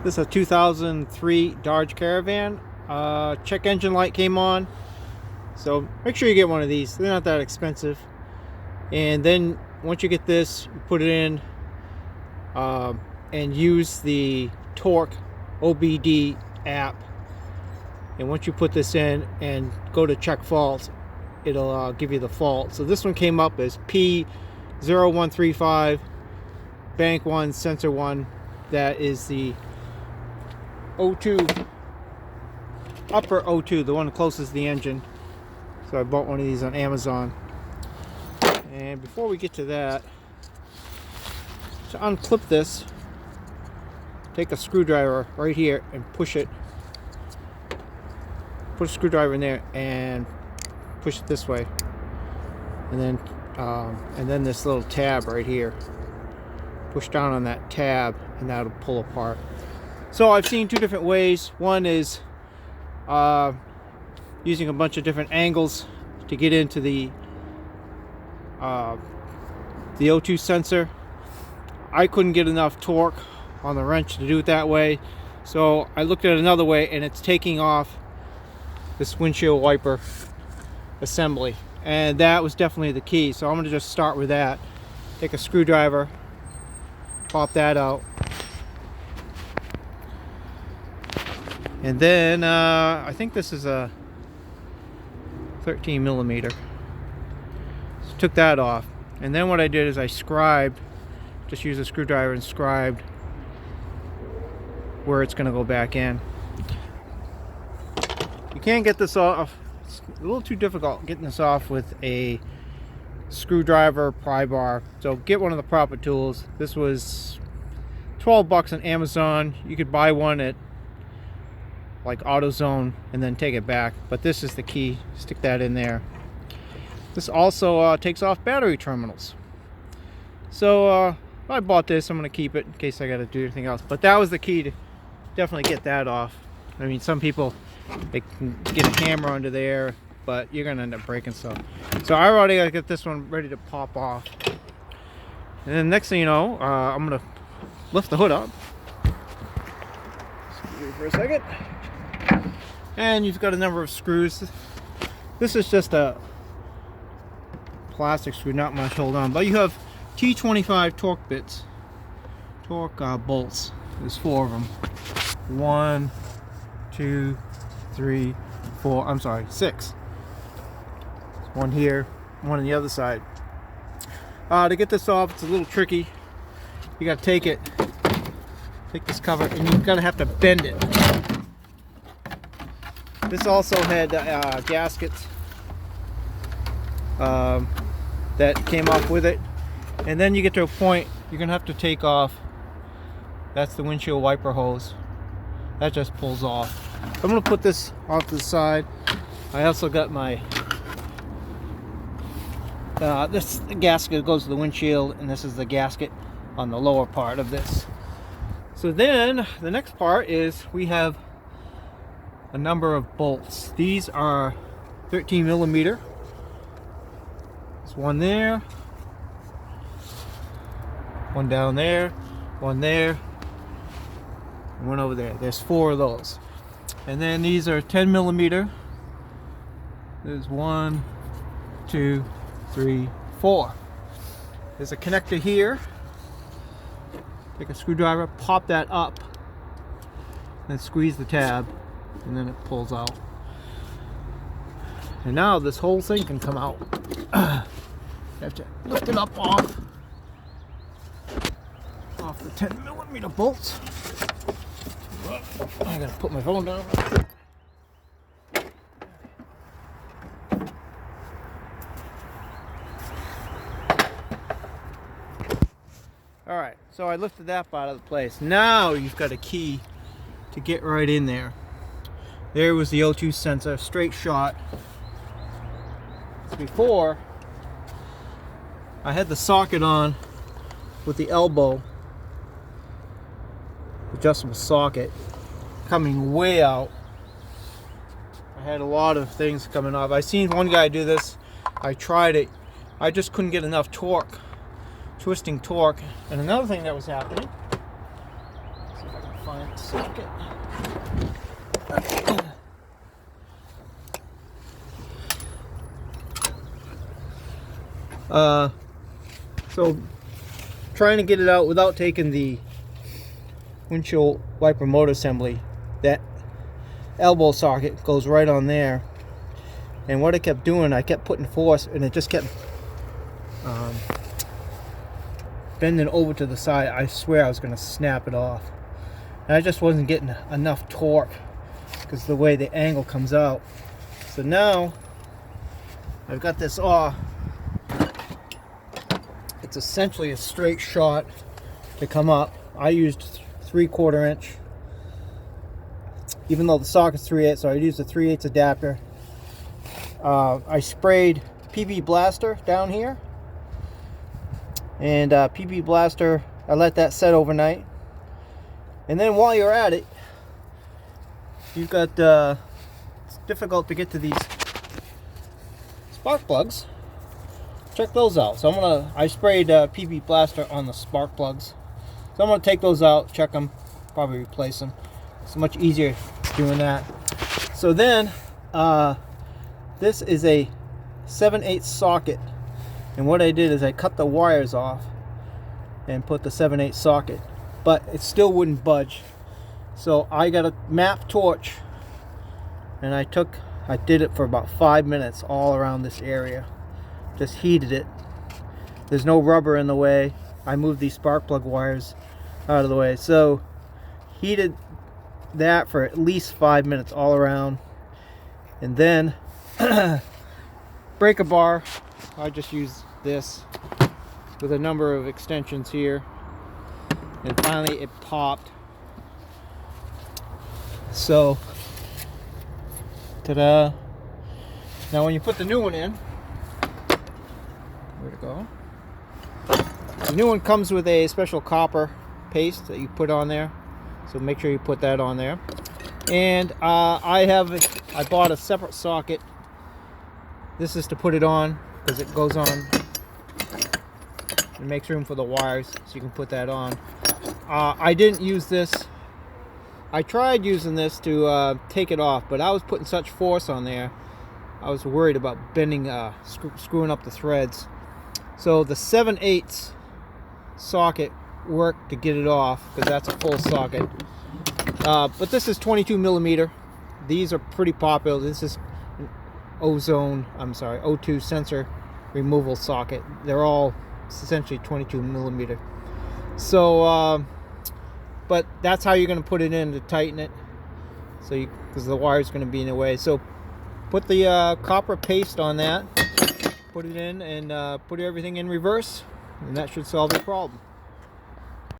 This is a 2003 Dodge Caravan. Check engine light came on. So make sure you get one of these. They're not that expensive. And then once you get this, you put it in and use the torque OBD app. And once you put this in and go to check faults, it'll give you the fault. So this one came up as P0135 bank 1 sensor 1. That is the O2, upper O2, the one closest to the engine. So I bought one of these on Amazon. And before we get to that, to unclip this, take a screwdriver right here and push it. Put a screwdriver in there and push it this way, and then this little tab right here. Push down on that tab, and that'll pull apart. So I've seen two different ways. One is using a bunch of different angles to get into the O2 sensor. I couldn't get enough torque on the wrench to do it that way, so I looked at another way, and it's taking off this windshield wiper assembly, and that was definitely the key. So I'm going to just start with that. Take a screwdriver, pop that out, and then I think this is a 13 millimeter. So took that off, and then what I did is I scribed, just used a screwdriver and scribed where it's going to go back in. You can't get this off. It's a little too difficult getting this off with a screwdriver, pry bar. So get one of the proper tools. This was 12 bucks on Amazon. You could buy one at like AutoZone and then take it back. But this is the key. Stick that in there. This also takes off battery terminals. So I bought this. I'm going to keep it in case I got to do anything else. But that was the key to definitely get that off. I mean, some people, they can get a hammer under there, but you're gonna end up breaking stuff. So I already gotta get this one ready to pop off. And then next thing you know, I'm gonna lift the hood up. Excuse me for a second. And you've got a number of screws. This is just a plastic screw, not much hold on, but you have T25 torque bits, torque bolts. There's 4 of them. 1, 2, 3, 4, I'm sorry, 6. One here, one on the other side. To get this off, it's a little tricky. You gotta take this cover, and you've gotta have to bend it. This also had gaskets that came off with it. And then you get to a point, you're gonna have to take off. That's the windshield wiper hose. That just pulls off. I'm going to put this off to the side. I also got my this gasket goes to the windshield, and this is the gasket on the lower part of this. So then the next part is we have a number of bolts. These are 13 millimeter. There's one there, one down there, one there, and one over there. There's 4 of those. And then these are 10 millimeter. There's 1, 2, 3, 4. There's a connector here. Take a screwdriver, pop that up, then squeeze the tab, and then it pulls out. And now this whole thing can come out. You have to lift it up off the 10 millimeter bolts. I gotta put my phone down. Alright, so I lifted that part out of the place. Now you've got a key to get right in there. There was the O2 sensor, straight shot. Before, I had the socket on with the elbow, adjustable socket, coming way out. I had a lot of things coming off. I seen one guy do this. I tried it. I just couldn't get enough torque, twisting torque. And another thing that was happening, see if I can find socket. So trying to get it out without taking the windshield wiper motor assembly, that elbow socket goes right on there, and what I kept doing, I kept putting force and it just kept bending over to the side. I swear I was going to snap it off, and I just wasn't getting enough torque because the way the angle comes out. So now I've got this off. It's essentially a straight shot to come up. I used 3/4 inch, even though the socket's 3/8, so I used a 3/8 adapter. I sprayed PB Blaster down here, and PB Blaster, I let that set overnight. And then while you're at it, you've got it's difficult to get to these spark plugs. Check those out. So I sprayed PB Blaster on the spark plugs. So I'm gonna take those out, check them, probably replace them. It's much easier doing that. So then, this is a 7/8 socket, and what I did is I cut the wires off and put the 7/8 socket, but it still wouldn't budge. So I got a MAP torch, and I did it for about 5 minutes all around this area. Just heated it. There's no rubber in the way. I moved these spark plug wires out of the way. So heated that for at least 5 minutes all around. And then breaker bar, I just used this with a number of extensions here. And finally it popped. So, ta-da. Now when you put the new one in, where to go? The new one comes with a special copper paste that you put on there, so make sure you put that on there. And I bought a separate socket. This is to put it on because it goes on. It makes room for the wires, so you can put that on. I didn't use this. I tried using this to take it off, but I was putting such force on there, I was worried about bending, screwing up the threads. So the 7/8 socket worked to get it off because that's a full socket. But this is 22 millimeter. These are pretty popular. This is an O2 sensor removal socket. They're all essentially 22 millimeter. So, but that's how you're going to put it in to tighten it. So, because the wire is going to be in the way. So, put the copper paste on that. Put it in and put everything in reverse, and that should solve the problem.